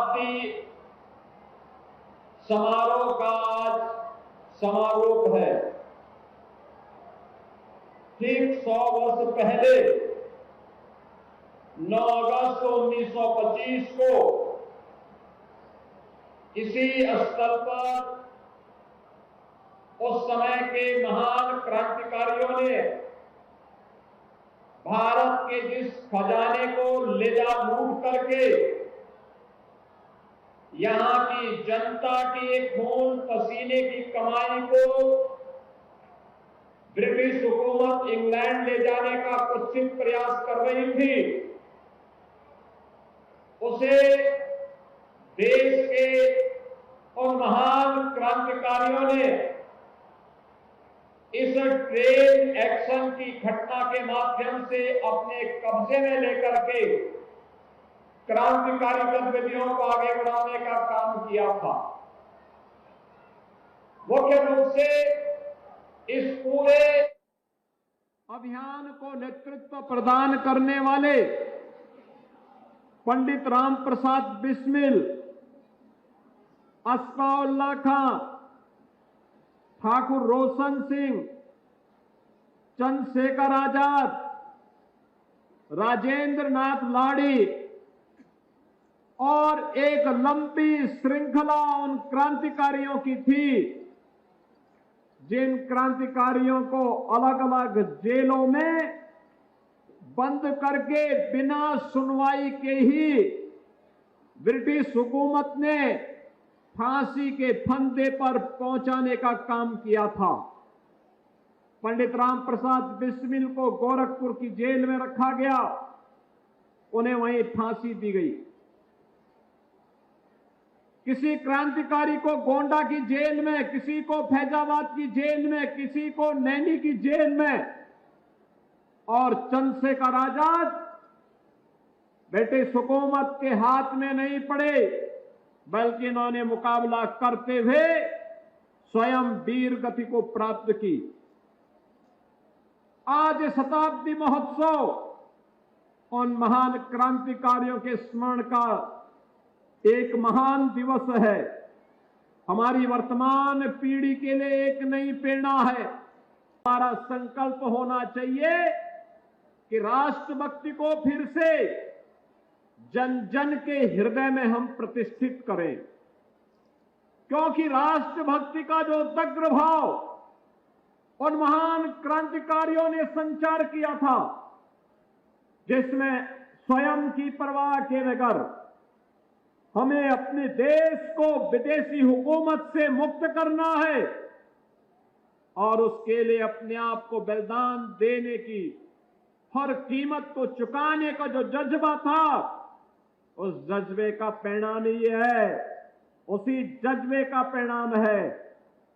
शताब्दी समारोह का आज समारोह है। ठीक 100 वर्ष पहले 9 अगस्त 1925 को इसी स्थल पर उस समय के महान क्रांतिकारियों ने भारत के जिस खजाने को ले जा लूट करके यहां की जनता की एक खून पसीने की कमाई को ब्रिटिश हुकूमत इंग्लैंड ले जाने का कुत्सित प्रयास कर रही थी, उसे देश के उन महान क्रांतिकारियों ने इस ट्रेड एक्शन की घटना के माध्यम से अपने कब्जे में लेकर के क्रांतिकारी गतिविधियों को आगे बढ़ाने का काम किया था। मुख्य रूप से इस पूरे अभियान को नेतृत्व प्रदान करने वाले पंडित राम प्रसाद बिस्मिल, अस्फाउल्लाह खां, ठाकुर रोशन सिंह, चंद्रशेखर आजाद, राजेंद्र नाथ लाड़ी और एक लंबी श्रृंखला उन क्रांतिकारियों की थी जिन क्रांतिकारियों को अलग अलग जेलों में बंद करके बिना सुनवाई के ही ब्रिटिश हुकूमत ने फांसी के फंदे पर पहुंचाने का काम किया था। पंडित राम प्रसाद बिस्मिल को गोरखपुर की जेल में रखा गया, उन्हें वहीं फांसी दी गई। किसी क्रांतिकारी को गोंडा की जेल में, किसी को फैजाबाद की जेल में, किसी को नैनी की जेल में, और चंद्रशेखर आजाद ब्रिटिश हुकूमत के हाथ में नहीं पड़े, बल्कि इन्होंने मुकाबला करते हुए स्वयं वीर गति को प्राप्त की। आज शताब्दी महोत्सव उन महान क्रांतिकारियों के स्मरण का एक महान दिवस है। हमारी वर्तमान पीढ़ी के लिए एक नई प्रेरणा है। हमारा संकल्प होना चाहिए कि राष्ट्रभक्ति को फिर से जन जन के हृदय में हम प्रतिष्ठित करें, क्योंकि राष्ट्रभक्ति का जो दग्र भाव उन महान क्रांतिकारियों ने संचार किया था, जिसमें स्वयं की परवाह के बगैर हमें अपने देश को विदेशी हुकूमत से मुक्त करना है और उसके लिए अपने आप को बलिदान देने की, हर कीमत को चुकाने का जो जज्बा था, उस जज्बे का परिणाम ये है, उसी जज्बे का परिणाम है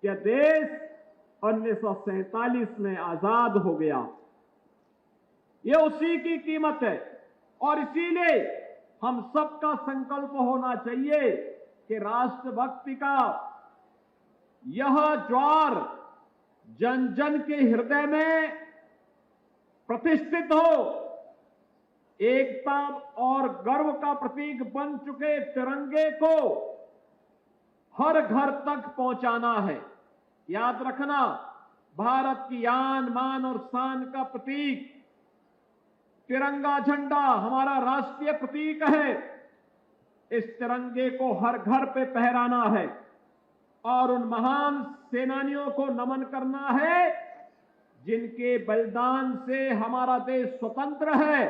कि देश 1947 में आजाद हो गया। ये उसी की कीमत है और इसीलिए हम सबका संकल्प होना चाहिए कि राष्ट्रभक्ति का यह ज्वार जन जन के हृदय में प्रतिष्ठित हो। एकता और गर्व का प्रतीक बन चुके तिरंगे को हर घर तक पहुंचाना है। याद रखना, भारत की आन मान और शान का प्रतीक तिरंगा झंडा हमारा राष्ट्रीय प्रतीक है। इस तिरंगे को हर घर पे फहराना है और उन महान सेनानियों को नमन करना है जिनके बलिदान से हमारा देश स्वतंत्र है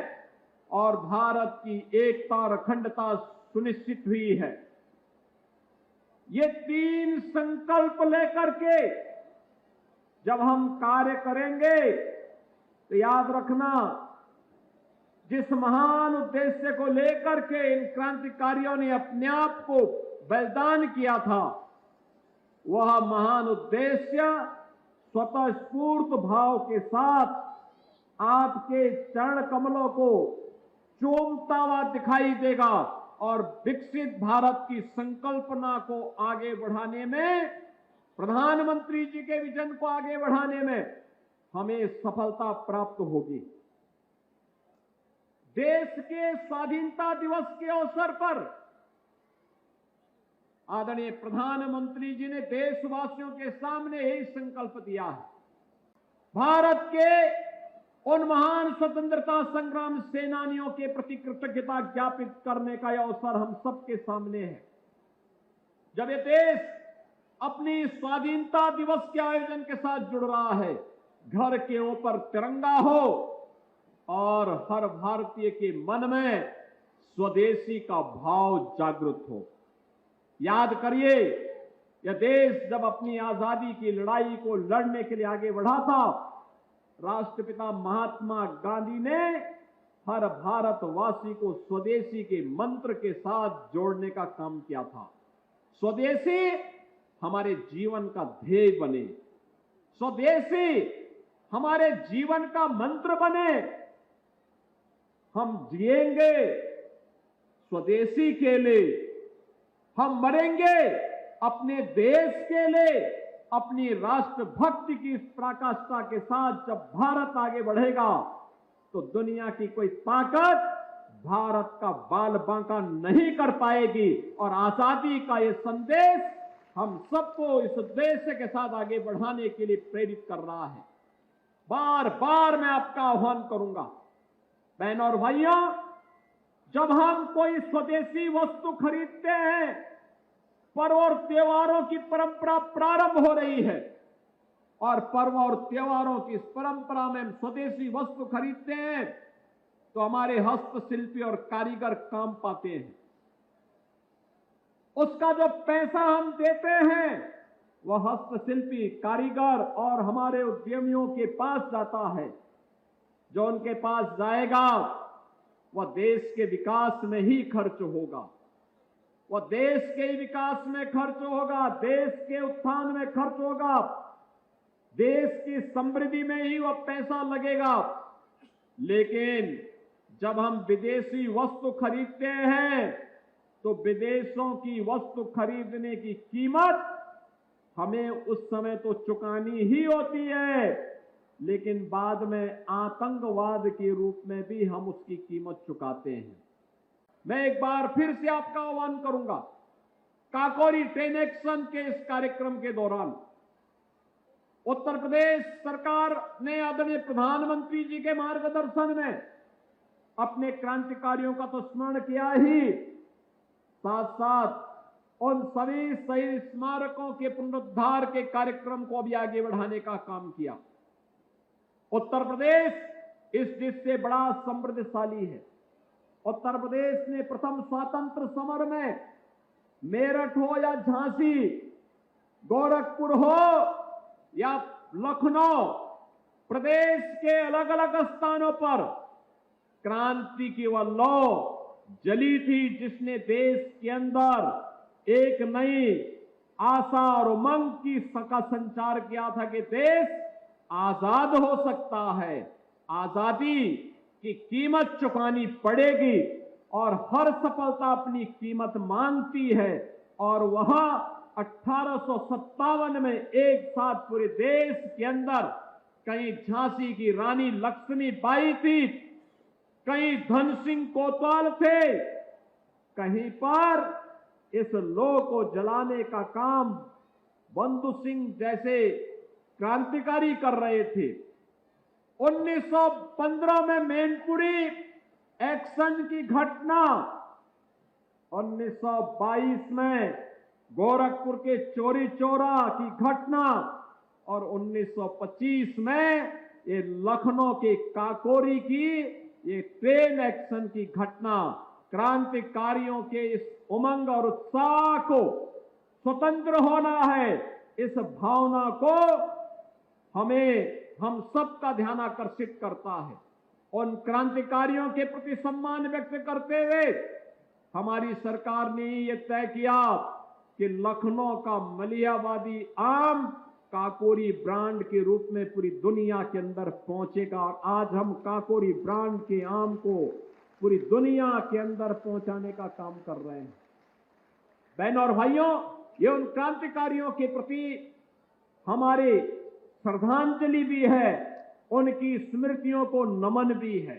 और भारत की एकता और अखंडता सुनिश्चित हुई है। ये 3 संकल्प लेकर के जब हम कार्य करेंगे तो याद रखना, जिस महान उद्देश्य को लेकर के इन क्रांतिकारियों ने अपने आप को बलिदान किया था, वह महान उद्देश्य स्वतः स्फूर्त भाव के साथ आपके चरण कमलों को चूमता हुआ दिखाई देगा और विकसित भारत की संकल्पना को आगे बढ़ाने में, प्रधानमंत्री जी के विजन को आगे बढ़ाने में हमें सफलता प्राप्त होगी। देश के स्वाधीनता दिवस के अवसर पर आदरणीय प्रधानमंत्री जी ने देशवासियों के सामने यही संकल्प दिया है। भारत के उन महान स्वतंत्रता संग्राम सेनानियों के प्रति कृतज्ञता ज्ञापित करने का यह अवसर हम सबके सामने है। जब ये देश अपनी स्वाधीनता दिवस के आयोजन के साथ जुड़ रहा है, घर के ऊपर तिरंगा हो और हर भारतीय के मन में स्वदेशी का भाव जागृत हो। याद करिए, यह देश जब अपनी आजादी की लड़ाई को लड़ने के लिए आगे बढ़ा था, राष्ट्रपिता महात्मा गांधी ने हर भारतवासी को स्वदेशी के मंत्र के साथ जोड़ने का काम किया था। स्वदेशी हमारे जीवन का ध्येय बने, स्वदेशी हमारे जीवन का मंत्र बने। हम जिएंगे स्वदेशी के लिए, हम मरेंगे अपने देश के लिए। अपनी राष्ट्रभक्ति की इस पराकाष्ठा के साथ जब भारत आगे बढ़ेगा तो दुनिया की कोई ताकत भारत का बाल बांका नहीं कर पाएगी। और आजादी का ये संदेश हम सबको इस उद्देश्य के साथ आगे बढ़ाने के लिए प्रेरित कर रहा है। बार बार मैं आपका आह्वान करूंगा, बहनों और भाइयों, जब हम कोई स्वदेशी वस्तु खरीदते हैं, पर्व और त्योहारों की परंपरा प्रारंभ हो रही है और पर्व और त्योहारों की इस परंपरा में हम स्वदेशी वस्तु खरीदते हैं तो हमारे हस्तशिल्पी और कारीगर काम पाते हैं। उसका जो पैसा हम देते हैं वह हस्तशिल्पी, कारीगर और हमारे उद्यमियों के पास जाता है। जो उनके पास जाएगा वह देश के विकास में ही खर्च होगा, वह देश के विकास में खर्च होगा, देश के उत्थान में खर्च होगा, देश की समृद्धि में ही वह पैसा लगेगा। लेकिन जब हम विदेशी वस्तु खरीदते हैं तो विदेशों की वस्तु खरीदने की कीमत हमें उस समय तो चुकानी ही होती है, लेकिन बाद में आतंकवाद के रूप में भी हम उसकी कीमत चुकाते हैं। मैं एक बार फिर से आपका आह्वान करूंगा, काकोरी ट्रेन एक्शन के इस कार्यक्रम के दौरान उत्तर प्रदेश सरकार ने आदरणीय प्रधानमंत्री जी के मार्गदर्शन में अपने क्रांतिकारियों का तो स्मरण किया ही, साथ साथ उन सभी शहीद स्मारकों के पुनरुद्धार के कार्यक्रम को भी आगे बढ़ाने का काम किया। उत्तर प्रदेश इस देश से बड़ा समृद्धशाली है। उत्तर प्रदेश ने प्रथम स्वातंत्र समर में मेरठ हो या झांसी, गोरखपुर हो या लखनऊ, प्रदेश के अलग अलग स्थानों पर क्रांति की वह लौ जली थी जिसने देश के अंदर एक नई आशा और उमंग का संचार किया था कि देश आजाद हो सकता है, आजादी की कीमत चुकानी पड़ेगी और हर सफलता अपनी कीमत मांगती है। और वहां 1857 में एक साथ पूरे देश के अंदर कहीं झांसी की रानी लक्ष्मीबाई थी, कहीं धन सिंह कोतवाल थे, कहीं पर इस लौ को जलाने का काम बंधु सिंह जैसे क्रांतिकारी कर रहे थे। 1915 में मैनपुरी एक्शन की घटना, 1922 में गोरखपुर के चोरी चोरा की घटना और 1925 में ये लखनऊ के काकोरी की ये ट्रेन एक्शन की घटना क्रांतिकारियों के इस उमंग और उत्साह को, स्वतंत्र होना है, इस भावना को हम सबका ध्यान आकर्षित करता है। उन क्रांतिकारियों के प्रति सम्मान व्यक्त करते हुए हमारी सरकार ने ये तय किया कि लखनऊ का मलिहाबादी आम काकोरी ब्रांड के रूप में पूरी दुनिया के अंदर पहुंचेगा। और आज हम काकोरी ब्रांड के आम को पूरी दुनिया के अंदर पहुंचाने का काम कर रहे हैं। बहनों और भाइयों, ये उन क्रांतिकारियों के प्रति हमारी श्रद्धांजलि भी है, उनकी स्मृतियों को नमन भी है।